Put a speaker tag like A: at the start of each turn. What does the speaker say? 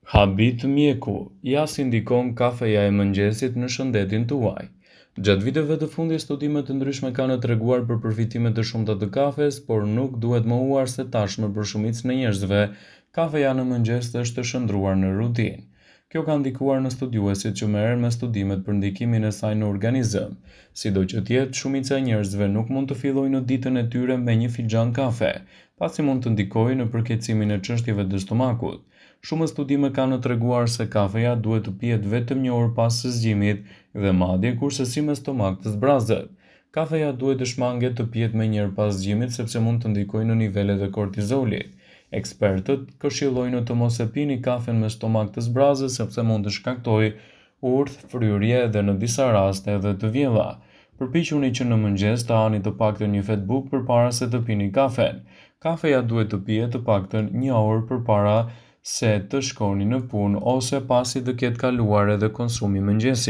A: Habit mjeku, ja si ndikon kafeja e mëngjesit në shëndetin tuaj. Gjatë viteve të fundit, studime të ndryshme kanë treguar për përfitimet të shumta të kafes, por nuk duhet mohuar se tashmë për shumicën e njerëzve, kafeja në mëngjes është të shndruar në rutinë. Kjo ka ndikuar në studiuesit që merren me studimet për ndikimin e saj në organizëm. Sido që të jetë, shumica e njerëzve nuk mund të fillojnë ditën e tyre me një fixhan kafe, pasi mund të ndikojë në përkeçimin e çështjeve të stomakut. Shumë studime kanë treguar se kafeja duhet të pihet vetëm një orë pas së zgjimit dhe madje kurse si me stomak të zbrazët. Kafeja duhet të shmanget të pihet menjëherë pas zgjimit sepse mund të ndikojë në nivelet e kortizolit. Ekspertët këshillojnë të mos e pini kafen me stomak të zbrazët sepse mund të shkaktojë urth, fryrje dhe në disa raste edhe të vjella. Përpiquni që në mëngjes të hani të paktën një fat buk përpara se të pini kafen. Kafeja duhet të pihet të paktën një orë përpara se të shkoni në punë ose pasi të ketë kaluar edhe konsumi mëngjesi.